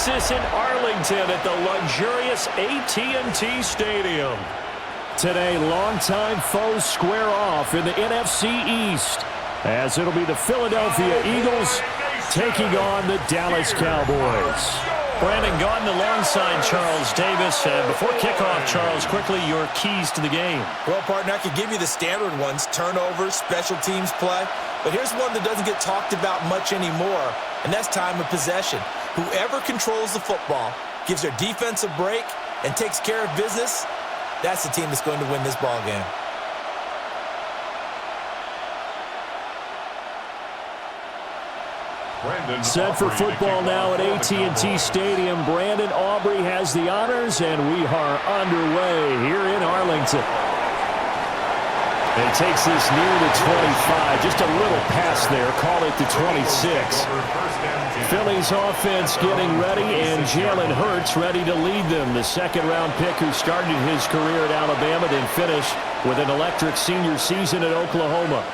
Texas in Arlington at the luxurious AT&T Stadium. Today, longtime foes square off in the NFC East, as it'll be the Philadelphia Eagles taking on the Dallas Cowboys. Brandon Gaudin alongside Charles Davis. Before kickoff, Charles, quickly your keys to the game. Well, partner, I could give you the standard ones, turnovers, special teams play. But here's one that doesn't get talked about much anymore, and that's time of possession. Whoever controls the football, gives their defense a break, and takes care of business, that's the team that's going to win this ball game. Set for football now at AT&T Stadium. Brandon Aubrey has the honors, and we are underway here in Arlington. It takes this near the 25. Just a little pass there. Call it the 26. Philly's offense getting ready, and Jalen Hurts ready to lead them. The second-round pick who started his career at Alabama, then finished with an electric senior season at Oklahoma.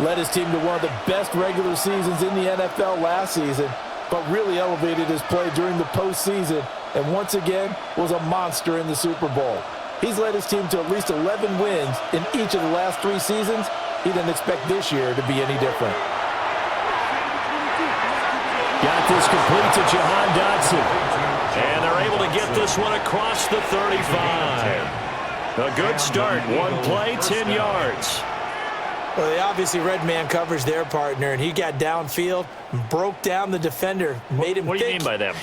Led his team to one of the best regular seasons in the NFL last season, but really elevated his play during the postseason, and once again was a monster in the Super Bowl. He's led his team to at least 11 wins in each of the last 3 seasons. He didn't expect this year to be any different. Got this complete to Jahan Dotson. And they're able to get this one across the 35. A good start. One play, 10 yards. Well, they obviously read man coverage their partner, and he got downfield, broke down the defender, made him What do you mean by that?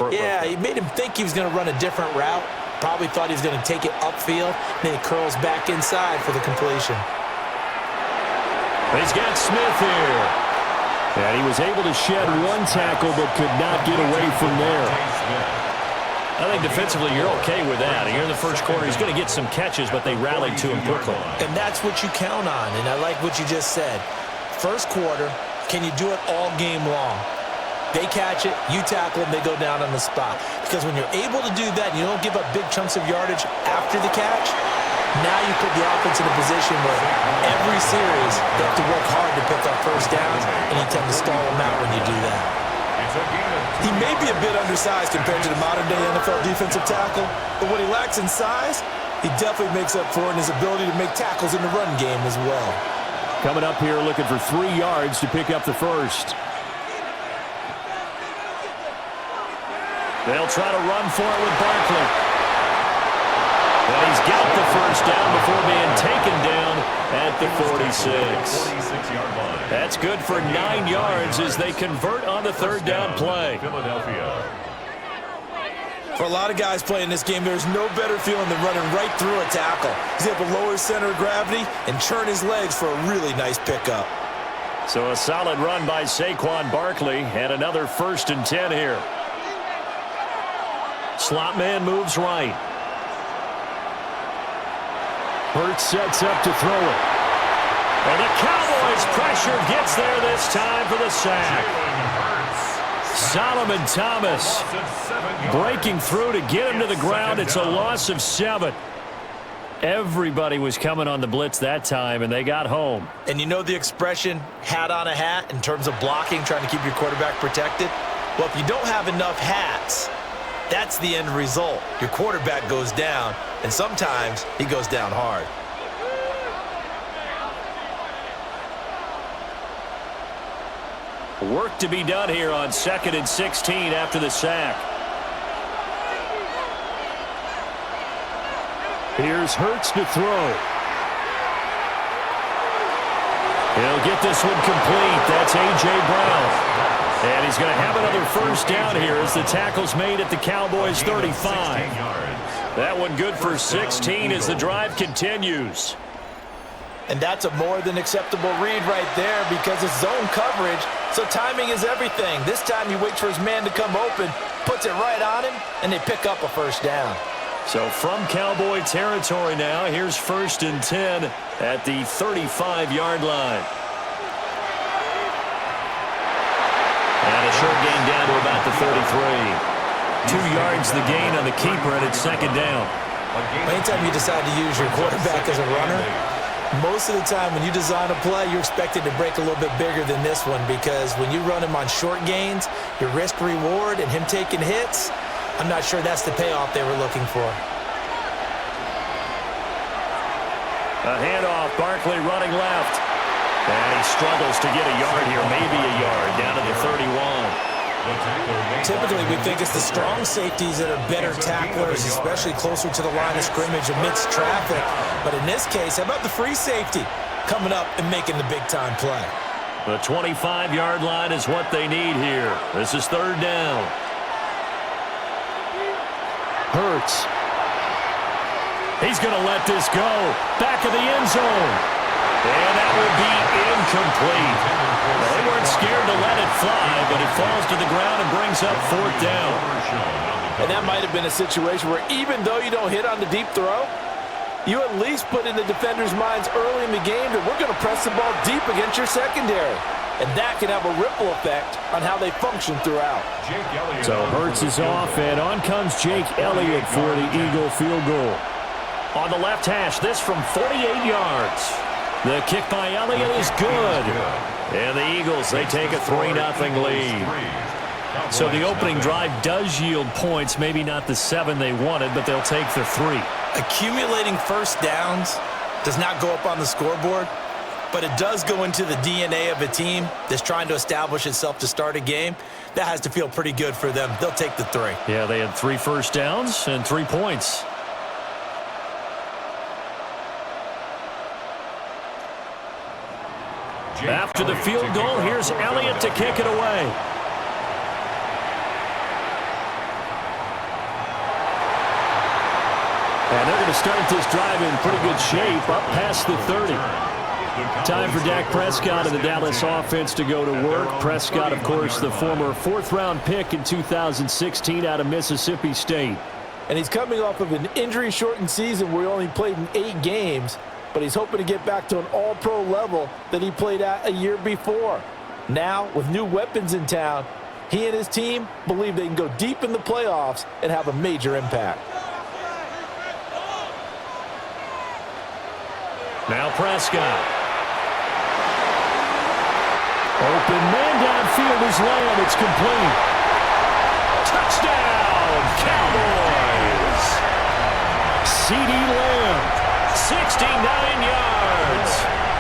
He made him think he was going to run a different route. Probably thought he was going to take it upfield. Then he curls back inside for the completion. He's got Smith here. And he was able to shed one tackle, but could not get away from there. I think defensively you're okay with that. Here in the first quarter, he's going to get some catches, but they rallied to him quickly. And that's what you count on, and I like what you just said. First quarter, can you do it all game long? They catch it, you tackle them, they go down on the spot. Because when you're able to do that, and you don't give up big chunks of yardage after the catch, now you put the offense in a position where every series they have to work hard to pick up first downs, and you tend to stall them out when you do that. He may be a bit undersized compared to the modern-day NFL defensive tackle, but what he lacks in size, he definitely makes up for in his ability to make tackles in the run game as well. Coming up here looking for 3 yards to pick up the first. They'll try to run for it with Barkley. And he's got the first down before being taken down at the 46. That's good for 9 yards as they convert on the third down play. For a lot of guys playing this game, there's no better feeling than running right through a tackle. He's able to lower his center of gravity and churn his legs for a really nice pickup. So a solid run by Saquon Barkley, and another 1st and 10 here. Slot man moves right. Hurts sets up to throw it. And the Cowboys pressure gets there this time for the sack. Solomon Thomas breaking through to get him to the ground. It's a loss of 7. Everybody was coming on the blitz that time, and they got home. And you know the expression, hat on a hat, in terms of blocking, trying to keep your quarterback protected? Well, if you don't have enough hats, that's the end result. Your quarterback goes down, and sometimes he goes down hard. Work to be done here on 2nd and 16 after the sack. Here's Hurts to throw. He'll get this one complete. That's A.J. Brown. And he's going to have another first down here as the tackle's made at the Cowboys 35. That one good for 16 as the drive continues. And that's a more than acceptable read right there because it's zone coverage, so timing is everything. This time he waits for his man to come open, puts it right on him, and they pick up a first down. So from Cowboy territory now, here's 1st and 10 at the 35-yard line. And a short gain down to about the 33. 2 yards the gain on the keeper, and it's 2nd down. Anytime you decide to use your quarterback as a runner, most of the time when you design a play, you're expected to break a little bit bigger than this one because when you run him on short gains, your risk-reward and him taking hits, I'm not sure that's the payoff they were looking for. A handoff, Barkley running left. And he struggles to get a yard here, maybe a yard, down to the 31. Typically, we think it's the strong safeties that are better tacklers, especially closer to the line of scrimmage amidst traffic. But in this case, how about the free safety coming up and making the big-time play? The 25-yard line is what they need here. This is third down. Hurts. He's going to let this go. Back of the end zone. And that will be incomplete. Well, they weren't scared to let it fly, but it falls to the ground and brings up fourth down. And that might have been a situation where even though you don't hit on the deep throw, you at least put in the defenders' minds early in the game that we're going to press the ball deep against your secondary. And that can have a ripple effect on how they function throughout. So Hurts is off, and on comes Jake Elliott for the Eagle field goal. On the left hash, this from 48 yards. The kick by Elliott is good. And the Eagles, they take a 3-0 lead. So the opening drive does yield points, maybe not the 7 they wanted, but they'll take the 3. Accumulating first downs does not go up on the scoreboard, but it does go into the DNA of a team that's trying to establish itself to start a game. That has to feel pretty good for them. They'll take the 3. Yeah, they had 3 first downs and 3 points. After the field goal, here's Elliott to kick it away. And they're going to start this drive in pretty good shape, up past the 30. Time for Dak Prescott of the Dallas offense to go to work. Prescott, of course, the former 4th-round pick in 2016 out of Mississippi State. And he's coming off of an injury-shortened season where he only played in 8 games. But he's hoping to get back to an all-pro level that he played at a year before. Now, with new weapons in town, he and his team believe they can go deep in the playoffs and have a major impact. Now Prescott. Open man downfield is Lamb. It's complete. Touchdown, Cowboys. CeeDee Lamb. 69 yards.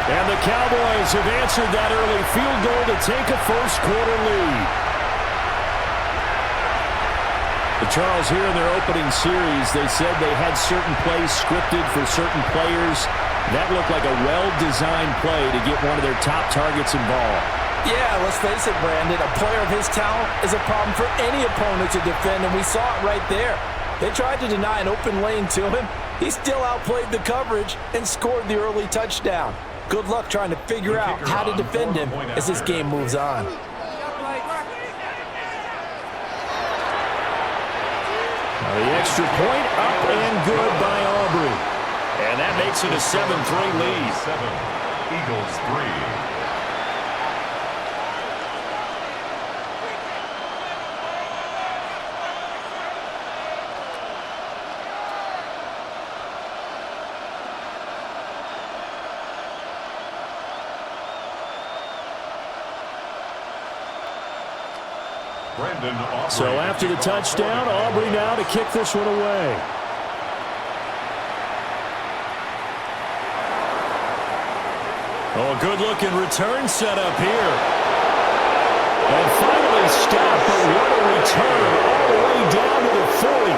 And the Cowboys have answered that early field goal to take a first-quarter lead. Charles, here in their opening series, they said they had certain plays scripted for certain players. That looked like a well-designed play to get one of their top targets involved. Yeah, let's face it, Brandon. A player of his talent is a problem for any opponent to defend, and we saw it right there. They tried to deny an open lane to him. He still outplayed the coverage and scored the early touchdown. Good luck trying to figure out how to defend him as this game moves on. The extra point up and good by Aubrey. And that makes it a 7-3 lead. 7, Eagles 3. So after the touchdown, Aubrey now to kick this one away. Oh, good-looking return set up here. And finally stopped, but what a return all the way down to the 40.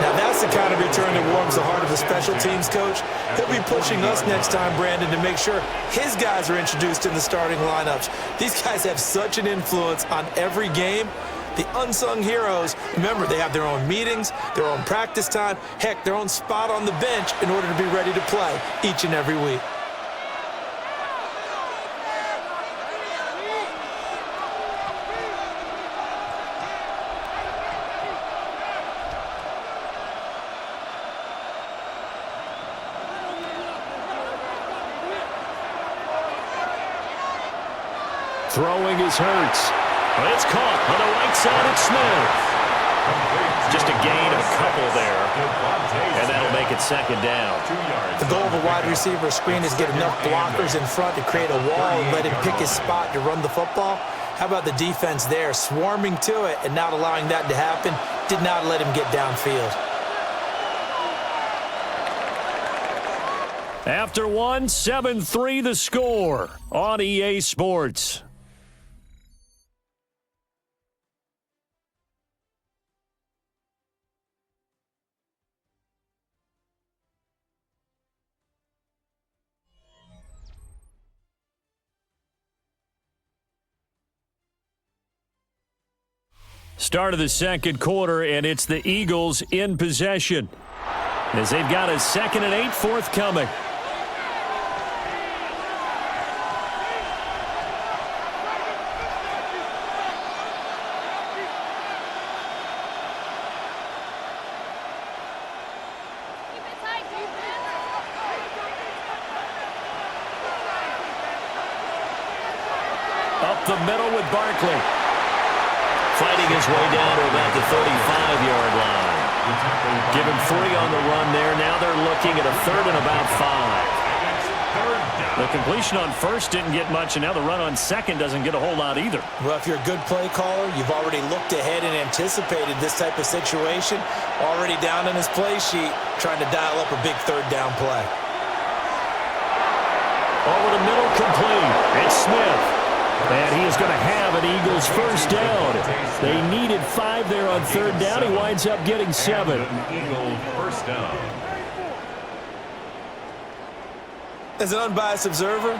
Now that's the kind of return that warms the heart of the special teams coach. He'll be pushing us next time, Brandon, to make sure his guys are introduced in the starting lineups. These guys have such an influence on every game. The unsung heroes, remember, they have their own meetings, their own practice time, heck, their own spot on the bench in order to be ready to play each and every week. Throwing is Hurts. It's caught on the right side of Smith. Just a gain of a couple there. And that'll make it second down. The goal of a wide receiver screen is get enough blockers in front to create a wall and let him pick his spot to run the football. How about the defense there, swarming to it and not allowing that to happen? Did not let him get downfield. After one, 7-3 the score on EA Sports. Start of the second quarter, and it's the Eagles in possession as they've got a 2nd and 8 forthcoming. Up the middle with Barkley. Fighting his way down to about the 35-yard line. Give him 3 on the run there. Now they're looking at a 3rd and about 5. The completion on first didn't get much, and now the run on second doesn't get a whole lot either. Well, if you're a good play caller, you've already looked ahead and anticipated this type of situation. Already down in his play sheet, trying to dial up a big 3rd down play. Over the middle, complete. It's Smith. And he is going to have an Eagles first down. They needed 5 there on 3rd down. He winds up getting 7. Eagles first down. As an unbiased observer,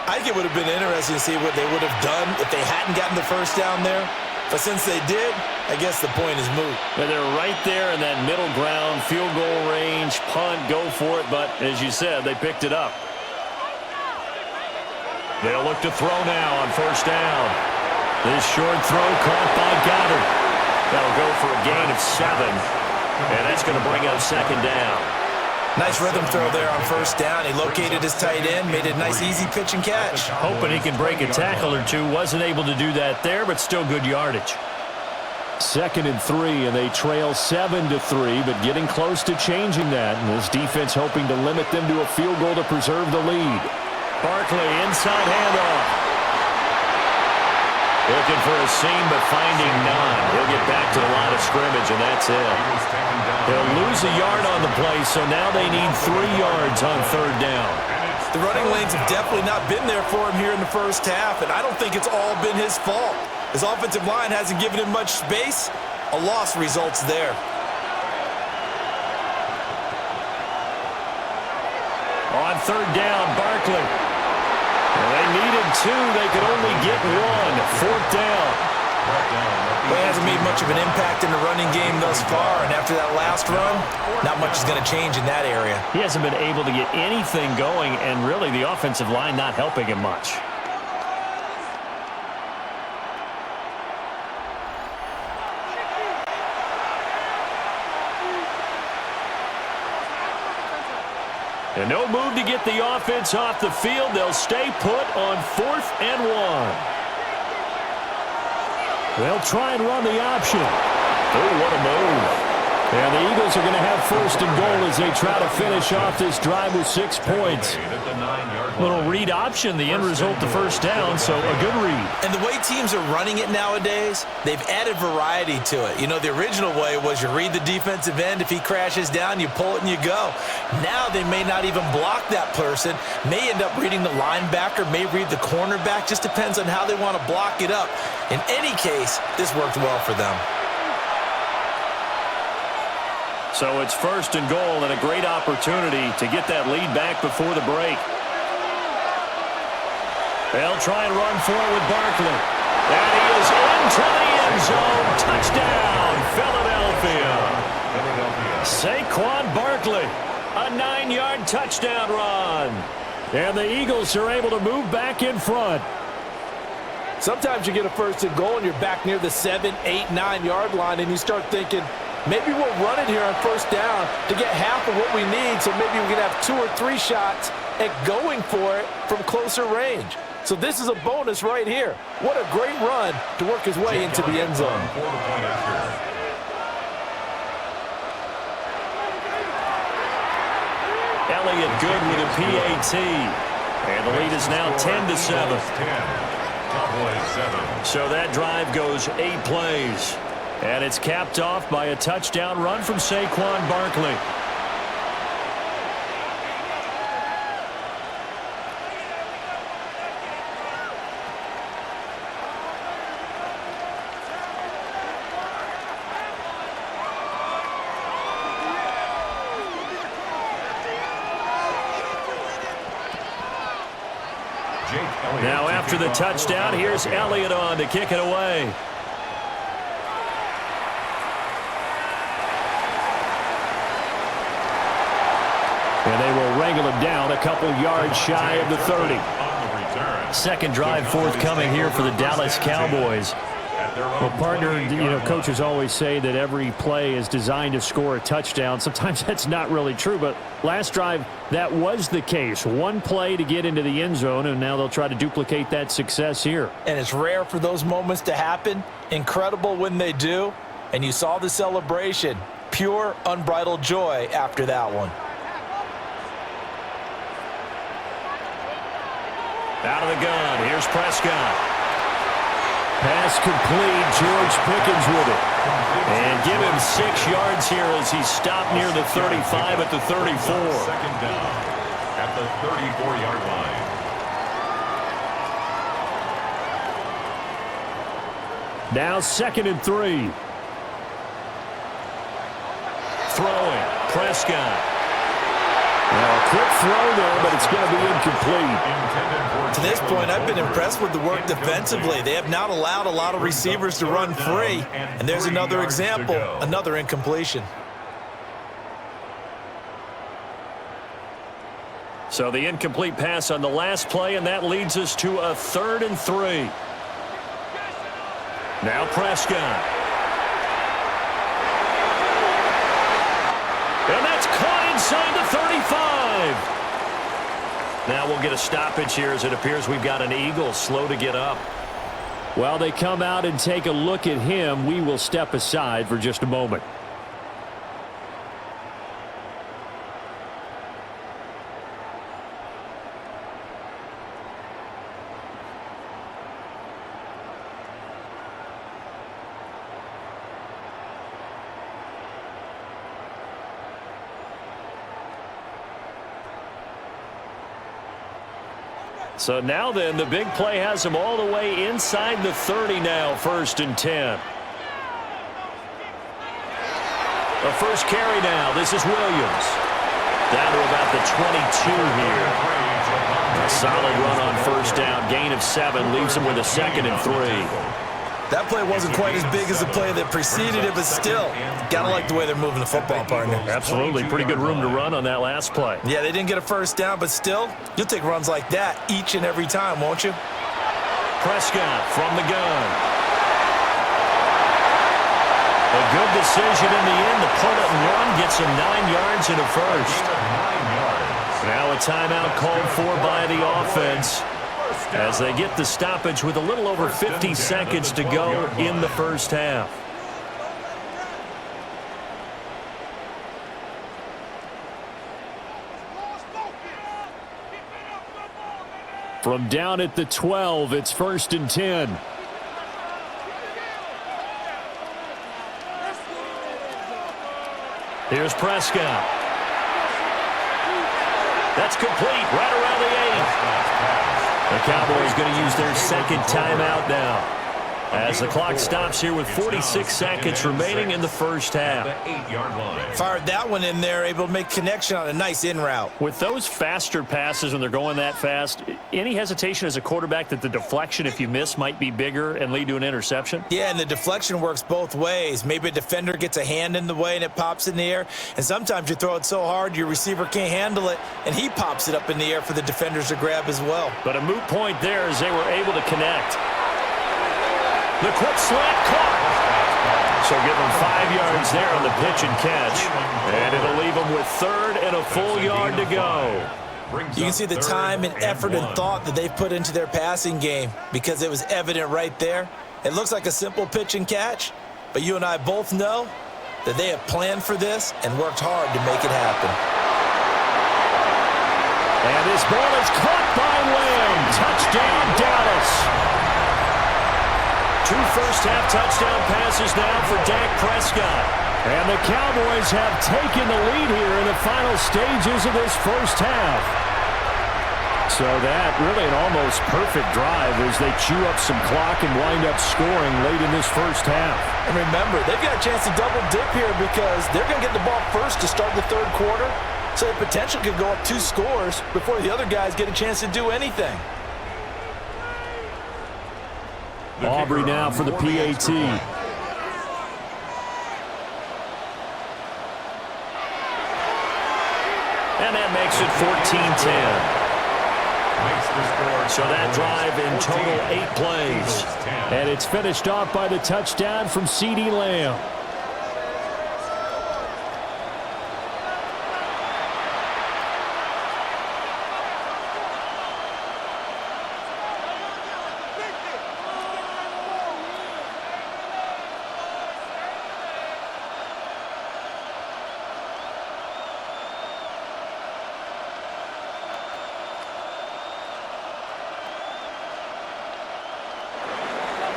I think it would have been interesting to see what they would have done if they hadn't gotten the first down there. But since they did, I guess the point is moot. But they're right there in that middle ground, field goal range, punt, go for it. But as you said, they picked it up. They'll look to throw now on first down. This short throw caught by Goddard. That'll go for a gain of 7. And that's going to bring up 2nd down. Nice rhythm throw there on first down. He located his tight end, made a nice easy pitch and catch. Hoping he can break a tackle or two. Wasn't able to do that there, but still good yardage. 2nd and 3, and they trail 7-3, but getting close to changing that. And this defense hoping to limit them to a field goal to preserve the lead. Barkley, inside handoff. Looking for a seam, but finding none. He'll get back to the line of scrimmage, and that's it. They'll lose a yard on the play, so now they need 3 yards on 3rd down. The running lanes have definitely not been there for him here in the first half, and I don't think it's all been his fault. His offensive line hasn't given him much space. A loss results there. On 3rd down, Barkley. Well, they needed 2. They could only get 1. 4th down. Well, he hasn't made much of an impact in the running game thus far, and after that last run, not much is going to change in that area. He hasn't been able to get anything going, and really the offensive line not helping him much. And no move to get the offense off the field. They'll stay put on 4th and 1. They'll try and run the option. Oh, what a move. And the Eagles are going to have 1st and goal as they try to finish off this drive with 6 points. Little read option, the end result, the first down, so a good read. And the way teams are running it nowadays, they've added variety to it. You know, the original way was you read the defensive end. If he crashes down, you pull it and you go. Now they may not even block that person, may end up reading the linebacker, may read the cornerback. Just depends on how they want to block it up. In any case, this worked well for them. So it's 1st and goal and a great opportunity to get that lead back before the break. They'll try and run for it with Barkley. And he is into the end zone. Touchdown, Philadelphia. Saquon Barkley, a 9-yard touchdown run. And the Eagles are able to move back in front. Sometimes you get a 1st and goal and you're back near the 7, 8, 9-yard line, and you start thinking, maybe we'll run it here on 1st down to get half of what we need, so maybe we can have 2 or 3 shots at going for it from closer range. So this is a bonus right here. What a great run to work his way into the end zone. Elliott good with a PAT. And the lead is now 10-7. Cowboys 7. So that drive goes 8 plays. And it's capped off by a touchdown run from Saquon Barkley. Now after the touchdown, here's Elliott on to kick it away. And they will wrangle him down a couple yards shy of the 30. Second drive forthcoming here for the Dallas Cowboys. Well, partner, coaches always say that every play is designed to score a touchdown. Sometimes that's not really true, but last drive, that was the case. One play to get into the end zone, and now they'll try to duplicate that success here. And it's rare for those moments to happen. Incredible when they do. And you saw the celebration. Pure, unbridled joy after that one. Out of the gun, here's Prescott. Pass complete, George Pickens with it. And give him 6 yards here as he stopped near the 35 at the 34. Second down at the 34-yard line. Now 2nd and 3. Throwing, Prescott. Now a quick throw there, but it's going to be incomplete. To this point, I've been impressed with the work defensively. They have not allowed a lot of receivers to run free. And there's another example, another incompletion. So the incomplete pass on the last play, and that leads us to a 3rd and 3. Now Prescott. And that's caught inside the 35. Now we'll get a stoppage here as it appears we've got an Eagle slow to get up. While they come out and take a look at him, we will step aside for just a moment. So now then, the big play has him all the way inside the 30 now, 1st and 10. The first carry now. This is Williams. Down to about the 22 here. A solid run on 1st down. Gain of 7 leaves him with a 2nd and 3. That play wasn't quite as big as the play that preceded it, but still, gotta like the way they're moving the football, partner. Absolutely. Pretty good room to run on that last play. Yeah, they didn't get a 1st down, but still, you'll take runs like that each and every time, won't you? Prescott from the gun. A good decision in the end. The pull it and run gets him 9 yards and a 1st. Now a timeout called for by the offense as they get the stoppage with a little over 50 seconds to go in the 1st half. From down at the 12, it's 1st and 10. Here's Prescott. That's complete right around the 8. The Cowboys going to use their 2nd timeout now as the clock stops here with 46 seconds remaining in the 1st half. Fired that one in there, able to make connection on a nice in route. With those faster passes when they're going that fast, any hesitation as a quarterback that the deflection, if you miss, might be bigger and lead to an interception? Yeah, and the deflection works both ways. Maybe a defender gets a hand in the way and it pops in the air, and sometimes you throw it so hard your receiver can't handle it, and he pops it up in the air for the defenders to grab as well. But a moot point there as they were able to connect. The quick slant caught. So give them 5 yards there on the pitch and catch. And it'll leave them with 3rd and a full yard to go. You can see the time and effort and thought that they've put into their passing game because it was evident right there. It looks like a simple pitch and catch, but you and I both know that they have planned for this and worked hard to make it happen. And this ball is caught by Lamb. Touchdown, Dallas. 2 first-half touchdown passes now for Dak Prescott. And the Cowboys have taken the lead here in the final stages of this first half. So that really an almost perfect drive as they chew up some clock and wind up scoring late in this first half. And remember, they've got a chance to double dip here because they're going to get the ball first to start the third quarter. So the potential could go up 2 scores before the other guys get a chance to do anything. Aubrey now for the PAT. And that makes it 14-10. So that drive in total 8 plays. And it's finished off by the touchdown from CeeDee Lamb.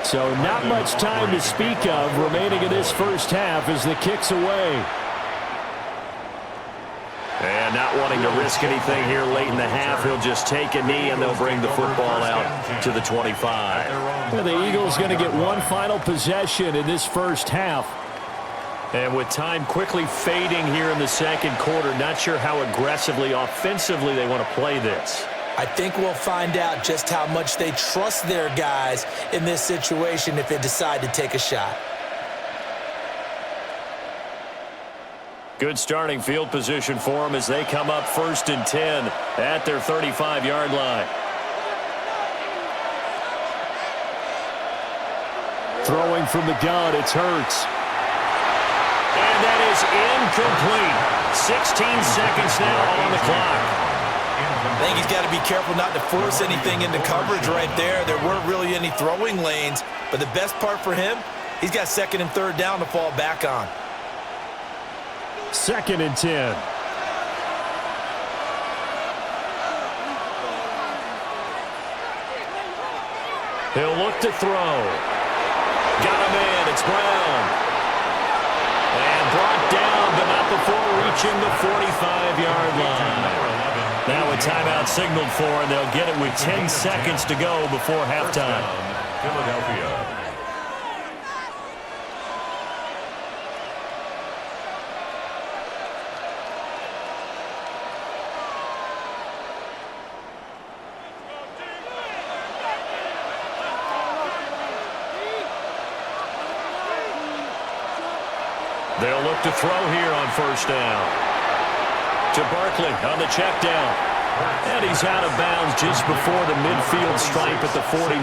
So not much time to speak of remaining in this first half as the kick's away. And not wanting to risk anything here late in the half, he'll just take a knee and they'll bring the football out to the 25. And the Eagles going to get one final possession in this first half. And with time quickly fading here in the second quarter, not sure how aggressively, offensively they want to play this. I think we'll find out just how much they trust their guys in this situation if they decide to take a shot. Good starting field position for them as they come up 1st and 10 at their 35-yard line. Throwing from the gun, it's Hurts. And that is incomplete. 16 seconds now on the clock. I think he's got to be careful not to force anything into coverage right there. There weren't really any throwing lanes, but the best part for him, he's got 2nd and 3rd down to fall back on. 2nd and 10. He'll look to throw. Got a man, it's Brown. And brought down, but not before reaching the 45-yard line. Now a timeout signaled for, and they'll get it with 10 seconds to go before halftime. Philadelphia. They'll look to throw here on 1st down. To Barkley on the check down. And he's out of bounds just before the midfield stripe at the 49.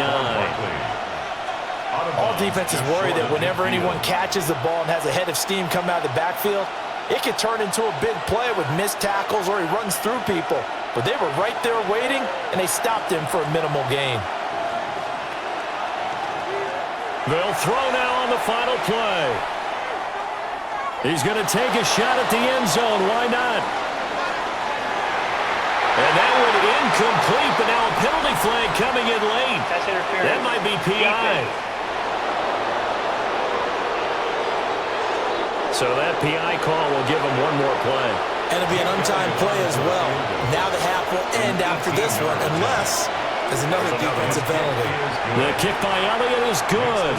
All defenses worry that whenever anyone catches the ball and has a head of steam come out of the backfield, it could turn into a big play with missed tackles or he runs through people. But they were right there waiting, and they stopped him for a minimal gain. They'll throw now on the final play. He's going to take a shot at the end zone. Why not? And that went incomplete, but now a penalty flag coming in late. That's interference. That might be PI. So that PI call will give him one more play. And it'll be an untimed play as well. Now the half will end after this one, unless there's another defensive penalty. The kick by Elliott is good.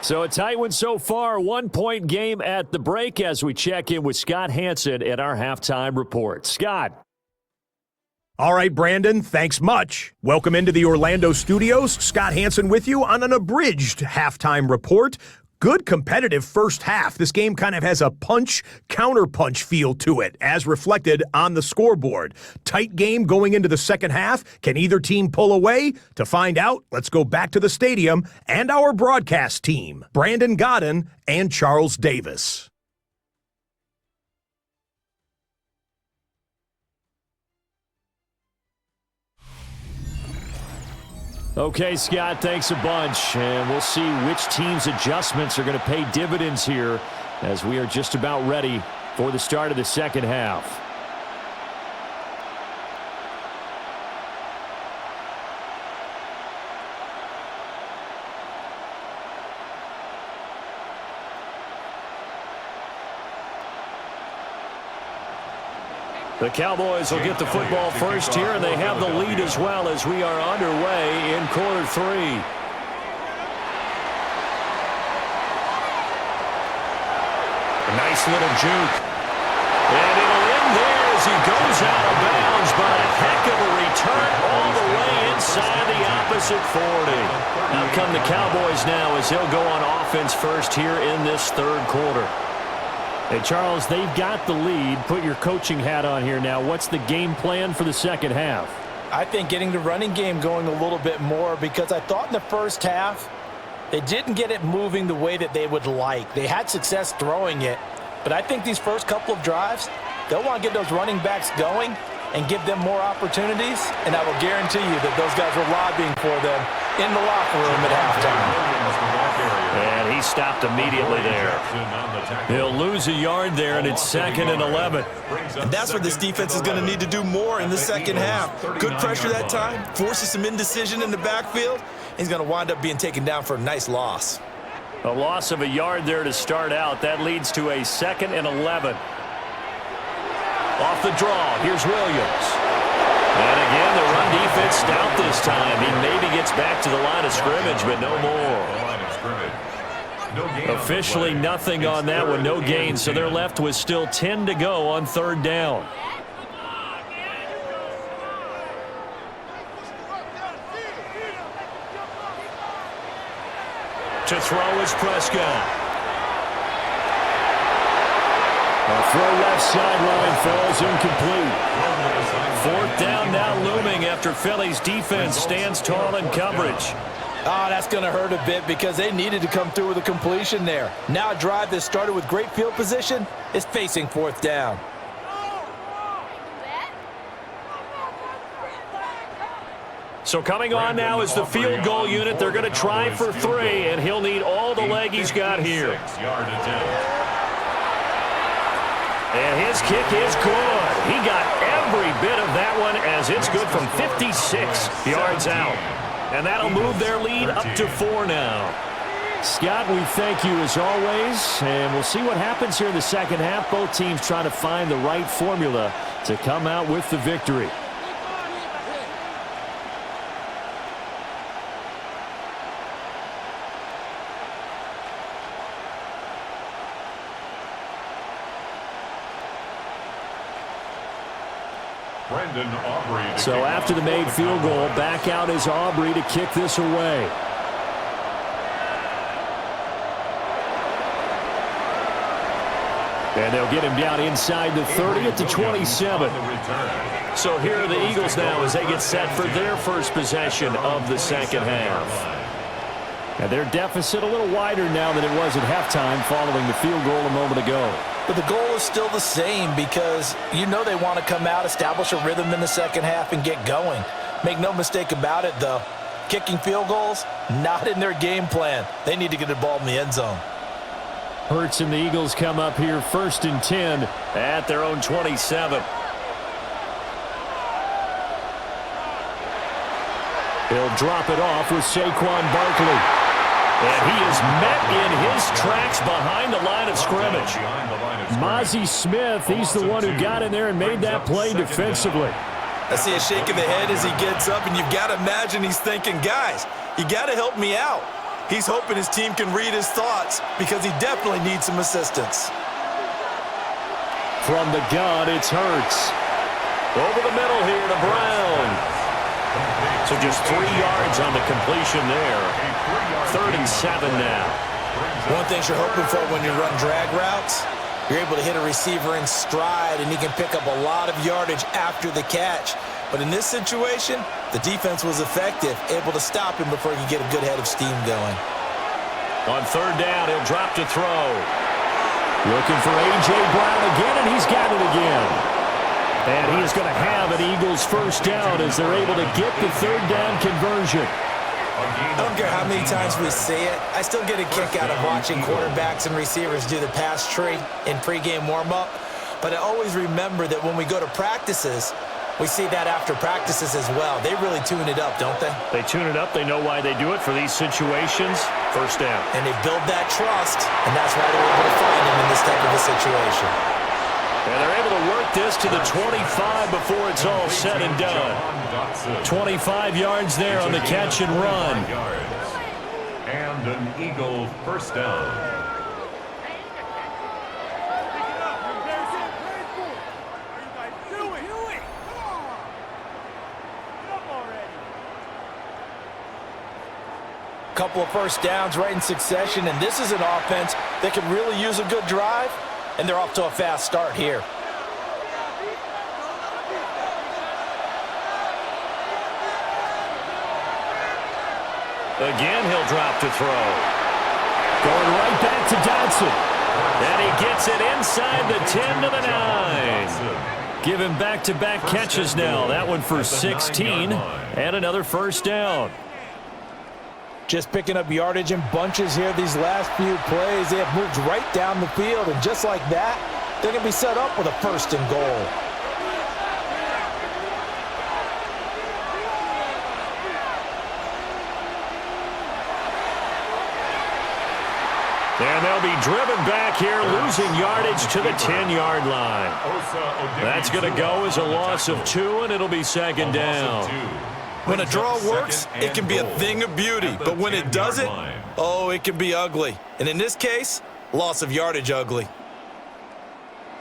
So a tight one so far, 1-point game at the break as we check in with Scott Hanson at our halftime report. Scott. All right, Brandon, thanks much. Welcome into the Orlando studios. Scott Hanson with you on an abridged halftime report. Good competitive first half. This game kind of has a punch-counterpunch feel to it, as reflected on the scoreboard. Tight game going into the second half. Can either team pull away? To find out, let's go back to the stadium and our broadcast team, Brandon Godden and Charles Davis. Okay, Scott, thanks a bunch. And we'll see which team's adjustments are going to pay dividends here as we are just about ready for the start of the second half. The Cowboys will get the football first here, and they have the lead as well as we are underway in quarter 3. A nice little juke. And it'll end there as he goes out of bounds, but a heck of a return all the way inside the opposite 40. Out come the Cowboys now as he'll go on offense first here in this third quarter. Hey, Charles, they've got the lead. Put your coaching hat on here now. What's the game plan for the second half? I think getting the running game going a little bit more, because I thought in the first half they didn't get it moving the way that they would like. They had success throwing it, but I think these first couple of drives, they'll want to get those running backs going and give them more opportunities, and I will guarantee you that those guys were lobbying for them in the locker room at halftime. And he stopped immediately there. He'll lose a yard there, and it's 2nd and 11. And that's what this defense is going to need to do more in the second half. Good pressure that time, forces some indecision in the backfield. He's going to wind up being taken down for a nice loss. A loss of a yard there to start out. That leads to a 2nd and 11. Off the draw, here's Williams. And again, the run defense stout this time. He maybe gets back to the line of scrimmage, but no more. Officially nothing on that one, no gain. So they're left with still 10 to go on 3rd down. To throw is Prescott. A throw left sideline falls incomplete. 4th down now looming after Philly's defense stands tall in coverage. Oh, that's going to hurt a bit because they needed to come through with a completion there. Now a drive that started with great field position is facing 4th down. So coming on now is the field goal unit. They're going to try for 3, and he'll need all the leg he's got here. And his kick is good. He got every bit of that one as it's good from 56 yards out. And that'll move their lead up to 4 now. Scott, we thank you as always, and we'll see what happens here in the second half. Both teams trying to find the right formula to come out with the victory. So after the made field goal, back out is Aubrey to kick this away. And they'll get him down inside the 30 at the 27. So here are the Eagles now as they get set for their first possession of the second half. And their deficit a little wider now than it was at halftime following the field goal a moment ago. But the goal is still the same because you know they want to come out, establish a rhythm in the second half, and get going. Make no mistake about it, though. Kicking field goals, not in their game plan. They need to get the ball in the end zone. Hurts and the Eagles come up here 1st and 10 at their own 27. He'll drop it off with Saquon Barkley. And he is met in his tracks behind the line of scrimmage. Mozzie Smith, he's the one who got in there and made that play defensively. I see a shake of the head as he gets up, and you've got to imagine he's thinking, guys, you got to help me out. He's hoping his team can read his thoughts because he definitely needs some assistance. From the gun, it's Hurts. Over the middle here to Brown. So just 3 yards on the completion there. 3rd and 7 now. One thing you're hoping for when you run drag routes, you're able to hit a receiver in stride, and he can pick up a lot of yardage after the catch. But in this situation, the defense was effective, able to stop him before he could get a good head of steam going. On 3rd down, he'll drop to throw. Looking for A.J. Brown again, and he's got it again. And he is going to have an Eagles first down as they're able to get the 3rd down conversion. I don't care how many times we see it. I still get a kick out of watching quarterbacks and receivers do the pass tree in pregame warm-up. But I always remember that when we go to practices, we see that after practices as well. They really tune it up, don't they? They tune it up. They know why they do it for these situations. First down. And they build that trust, and that's why they're able to find him in this type of a situation. And they're able to work this to the 25 before it's all said and done. 25 yards there on the catch and run. And an Eagle first down. Couple of first downs right in succession, and this is an offense that could really use a good drive, and they're off to a fast start here. Again, he'll drop to throw. Going right back to Dodson. And he gets it inside the 10 to the 9. Give him back-to-back catches now. That one for 16 and another first down. Just picking up yardage in bunches here these last few plays. They have moved right down the field, and just like that, they're going to be set up with a first and goal. And they'll be driven back here, losing yardage to the 10-yard line. That's going to go as a loss of 2, and it'll be second down. When a draw works, it can be a thing of beauty. But when it doesn't, oh, it can be ugly. And in this case, loss of yardage ugly.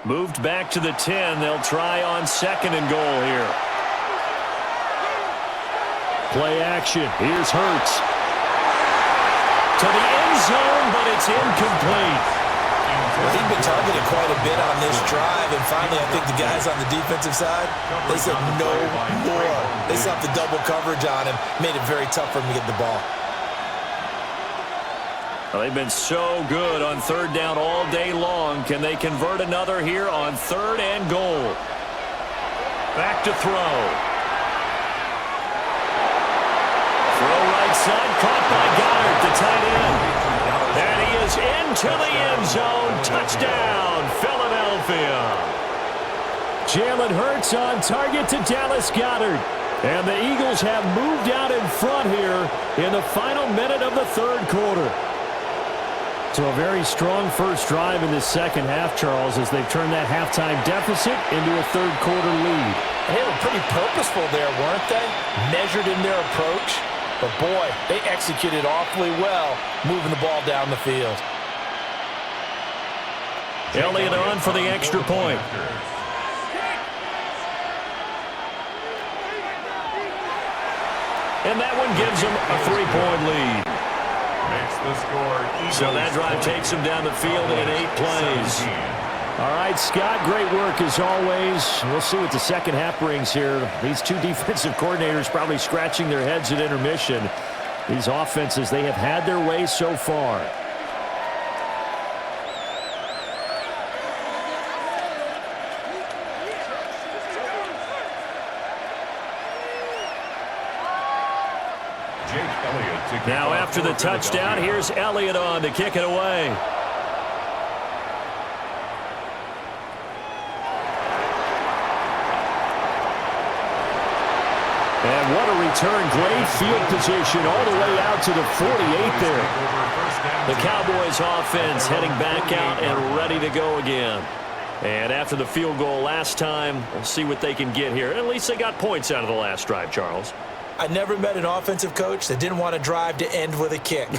Moved back to the 10. They'll try on second and goal here. Play action. Here's Hurts. To the end zone, but it's incomplete. Well, he's been targeted quite a bit on this drive, and finally I think the guys on the defensive side, they said no more. They slapped the double coverage on him, made it very tough for him to get the ball. Well, they've been so good on third down all day long. Can they convert another here on third and goal? Back to throw. Throw right side, caught by Goddard, the tight end. And he is into the end zone. Touchdown, Philadelphia. Jalen Hurts on target to Dallas Goedert. And the Eagles have moved out in front here in the final minute of the third quarter. So a very strong first drive in this second half, Charles, as they've turned that halftime deficit into a third quarter lead. They were pretty purposeful there, weren't they? Measured in their approach. But, boy, they executed awfully well, moving the ball down the field. Elliott on for the extra point. And that one gives them a 3-point lead. Makes the score. So that drive takes them down the field in 8 plays. All right, Scott, great work as always. We'll see what the second half brings here. These two defensive coordinators probably scratching their heads at intermission. These offenses, they have had their way so far. Now after the touchdown, here's Elliott on to kick it away. And what a return. Great field position all the way out to the 48 there. The Cowboys offense heading back out and ready to go again. And after the field goal last time, we'll see what they can get here. At least they got points out of the last drive, Charles. I never met an offensive coach that didn't want a drive to end with a kick.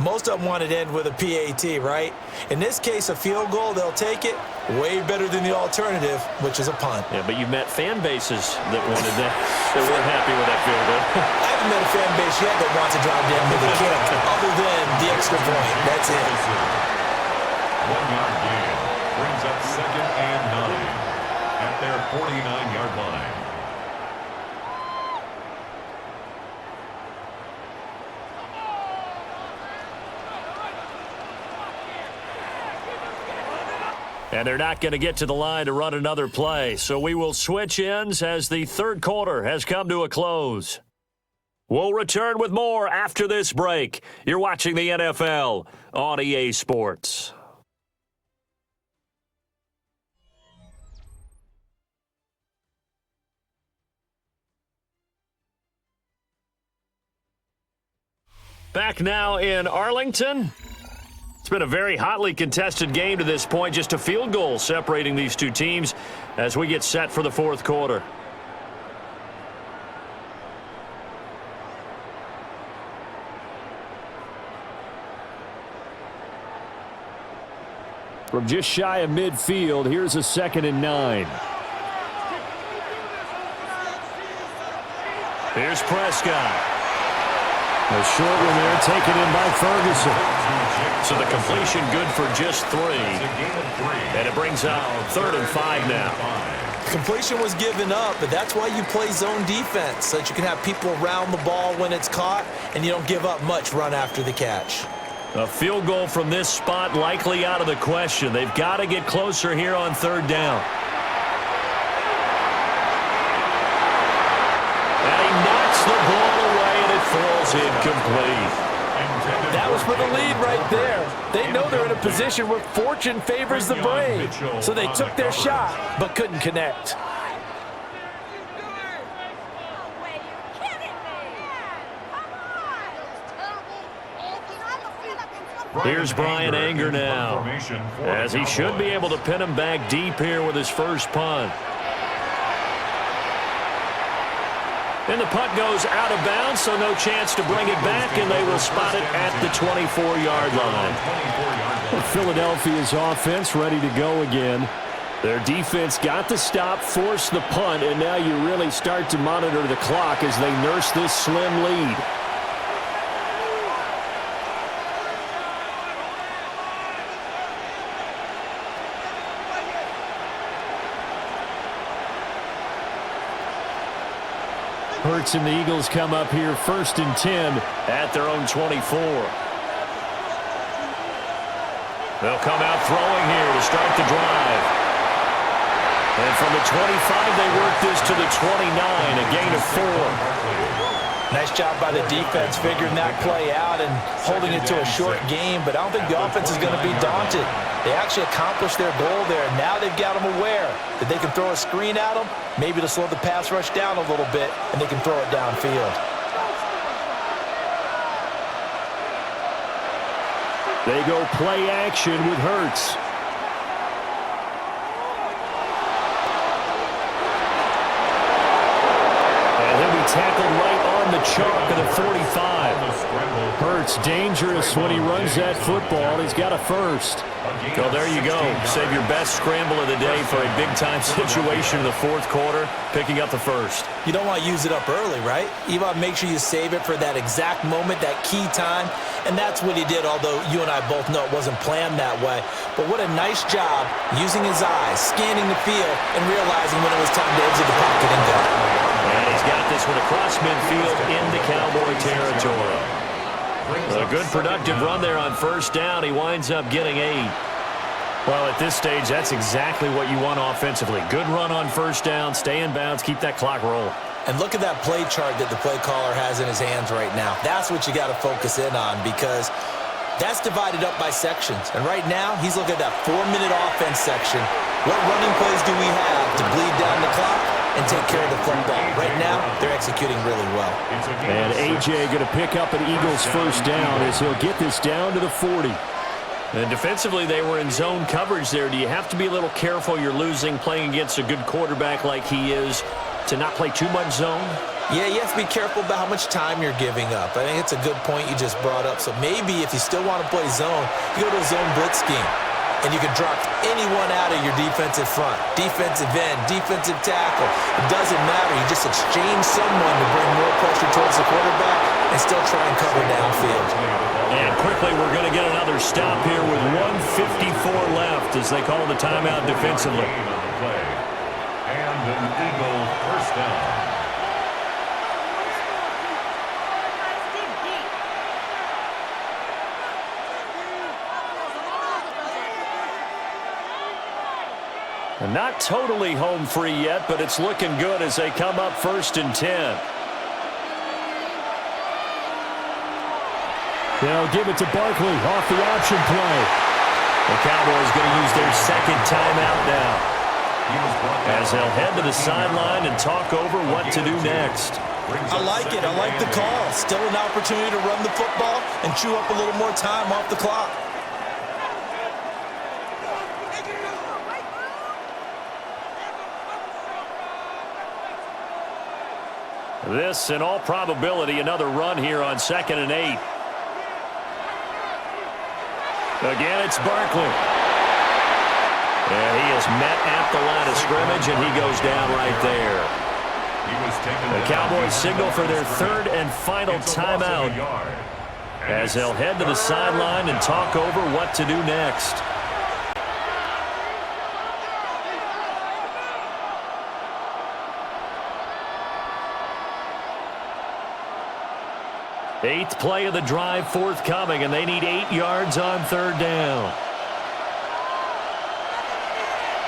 Most of them wanted to end with a PAT, right? In this case, a field goal, they'll take it. Way better than the alternative, which is a punt. Yeah, but you've met fan bases that wanted that, that weren't happy with that field goal. I haven't met a fan base yet that wants a drive to end with a kick, other than the extra point. That's it. 1-yard gain brings up second and 9 at their 49-yard line. And they're not going to get to the line to run another play. So we will switch ends as the third quarter has come to a close. We'll return with more after this break. You're watching the NFL on EA Sports. Back now in Arlington. It's been a very hotly contested game to this point. Just a field goal separating these two teams as we get set for the fourth quarter. From just shy of midfield, here's a 2nd and 9. Here's Prescott. A short one there taken in by Ferguson. So the completion good for just 3. And it brings up 3rd and 5 now. Completion was given up, but that's why you play zone defense, so that you can have people around the ball when it's caught, and you don't give up much run after the catch. A field goal from this spot likely out of the question. They've got to get closer here on 3rd down. And he knocks the ball away, and it falls incomplete. That was for the lead right there. They know they're in a position where fortune favors the brave. So they took their shot, but couldn't connect. Here's Brian Anger now, as he should be able to pin him back deep here with his first punt. And the punt goes out of bounds, so no chance to bring it back, and they will spot it at the 24-yard line. Philadelphia's offense ready to go again. Their defense got the stop, forced the punt, and now you really start to monitor the clock as they nurse this slim lead. Hurts and the Eagles come up here 1st and 10 at their own 24. They'll come out throwing here to start the drive. And from the 25, they work this to the 29, a gain of 4. Nice job by the defense figuring that play out and holding it to a short game, but I don't think the offense is going to be daunted. They actually accomplished their goal there. Now they've got them aware that they can throw a screen at them, maybe to slow the pass rush down a little bit, and they can throw it downfield. They go play action with Hurts. And he'll be tackled right on the chalk of the 45. Hurts dangerous when he runs that football. He's got a first. So there you go. Save your best scramble of the day for a big-time situation in the fourth quarter, picking up the first. You don't want to use it up early, right? You want to make sure you save it for that exact moment, that key time, and that's what he did, although you and I both know it wasn't planned that way. But what a nice job using his eyes, scanning the field, and realizing when it was time to exit the pocket and go. And he's got this one across midfield into Cowboy territory. A good productive run there on 1st down. He winds up getting 8. Well, at this stage, that's exactly what you want offensively. Good run on 1st down, stay in bounds, keep that clock rolling. And look at that play chart that the play caller has in his hands right now. That's what you got to focus in on, because that's divided up by sections. And right now, he's looking at that 4-minute offense section. What running plays do we have to bleed down the clock and take care of the football? Right now, they're executing really well. And A.J. going to pick up an Eagles 1st down as he'll get this down to the 40. And defensively, they were in zone coverage there. Do you have to be a little careful? You're losing, playing against a good quarterback like he is, to not play too much zone? Yeah, you have to be careful about how much time you're giving up. I think it's a good point you just brought up. So maybe if you still want to play zone, you go to a zone blitz scheme. And you can drop anyone out of your defensive front. Defensive end, defensive tackle. It doesn't matter. You just exchange someone to bring more pressure towards the quarterback and still try and cover downfield. And quickly, we're going to get another stop here with 1:54 left as they call the timeout defensively. And an Eagle 1st down. And not totally home free yet, but it's looking good as they come up 1st and 10. They'll give it to Barkley off the option play. The Cowboys going to use their 2nd timeout now, as they'll head to the sideline and talk over what to do next. I like it. I like the call. Still an opportunity to run the football and chew up a little more time off the clock. This, in all probability, another run here on 2nd and 8. Again, it's Barkley. And he is met at the line of scrimmage, and he goes down right there. The Cowboys signal for their 3rd and final timeout as they'll head to the sideline and talk over what to do next. Eighth play of the drive forthcoming, and they need 8 yards on 3rd down.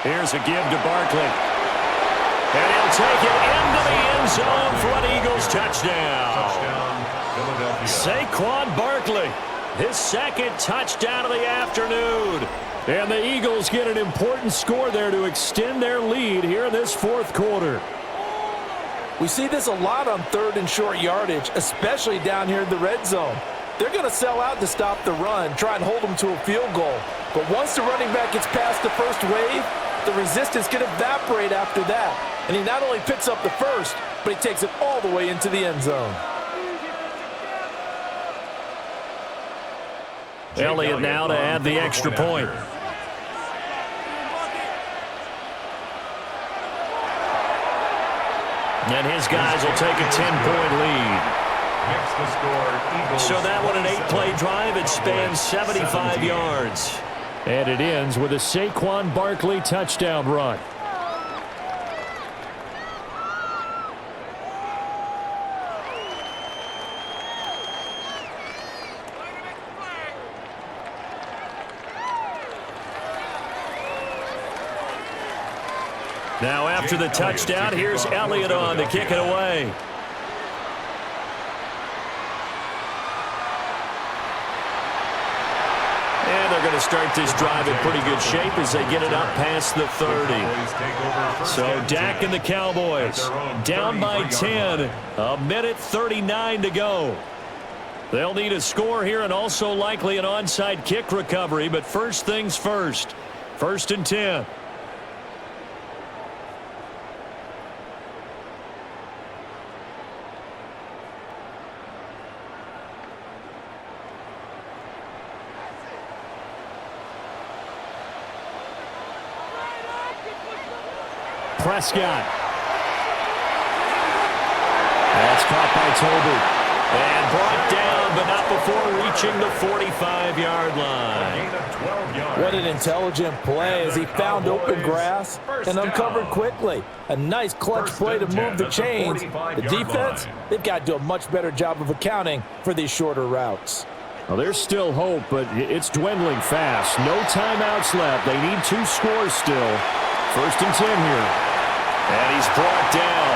Here's a give to Barkley. And he'll take it into the end zone for an Eagles touchdown. Saquon Barkley, his 2nd touchdown of the afternoon. And the Eagles get an important score there to extend their lead here in this 4th quarter. We see this a lot on 3rd and short yardage, especially down here in the red zone. They're going to sell out to stop the run, try and hold them to a field goal. But once the running back gets past the first wave, the resistance can evaporate after that. And he not only picks up the first, but he takes it all the way into the end zone. Elliott now to add the extra point. And his guys will take a 10-point lead. So that one, an 8-play drive. It spans 75 yards. And it ends with a Saquon Barkley touchdown run. Now after the touchdown, here's Elliott on to kick it away. And they're going to start this drive in pretty good shape as they get it up past the 30. So Dak and the Cowboys down by 10, a minute 39 to go. They'll need a score here and also likely an onside kick recovery, but first things first. 1st and 10. Prescott. That's caught by Toby. And brought down, but not before reaching the 45-yard line. What an intelligent play as he found open grass and uncovered quickly. A nice clutch play to move the chains. The defense, they've got to do a much better job of accounting for these shorter routes. Well, there's still hope, but it's dwindling fast. No timeouts left. They need 2 scores still. 1st and 10 here. And he's brought down.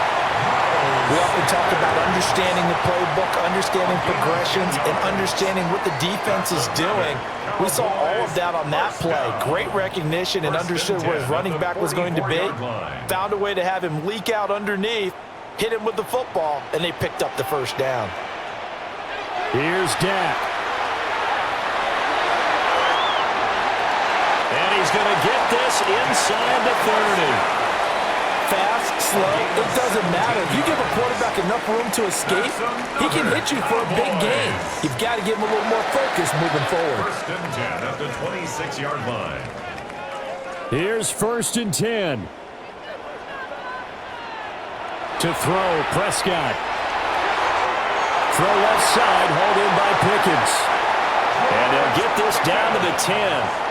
We often talk about understanding the playbook, understanding progressions, and understanding what the defense is doing. We saw all of that on that play. Great recognition and understood where his running back was going to be. Found a way to have him leak out underneath, hit him with the football, and they picked up the 1st down. Here's Dak. And he's going to get this inside the 30. Fast, slow, it doesn't matter. If you give a quarterback enough room to escape, he can hit you for a big gain. You've got to give him a little more focus moving forward. 1st and 10 at the 26-yard line. Here's 1st and 10. To throw, Prescott. Throw left side, hauled in by Pickens. And they'll get this down to the 10.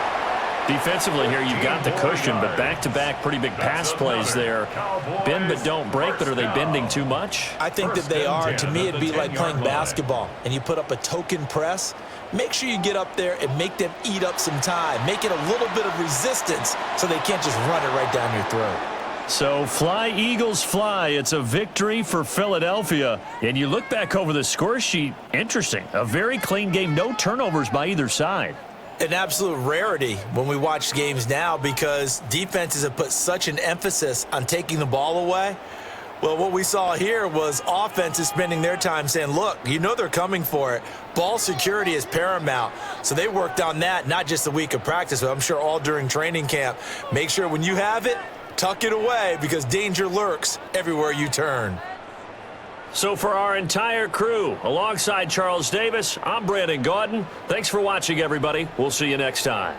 Defensively here, you've got the cushion, but back-to-back pretty big pass plays there. Bend but don't break, but are they bending too much? I think that they are. To me, it'd be like playing basketball, and you put up a token press. Make sure you get up there and make them eat up some time. Make it a little bit of resistance so they can't just run it right down your throat. So fly, Eagles, fly. It's a victory for Philadelphia. And you look back over the score sheet, interesting. A very clean game, no turnovers by either side. An absolute rarity when we watch games now because defenses have put such an emphasis on taking the ball away. Well, what we saw here was offenses spending their time saying, look, you know they're coming for it. Ball security is paramount. So they worked on that, not just a week of practice, but I'm sure all during training camp. Make sure when you have it, tuck it away because danger lurks everywhere you turn. So for our entire crew, alongside Charles Davis, I'm Brandon Gaudin. Thanks for watching, everybody. We'll see you next time.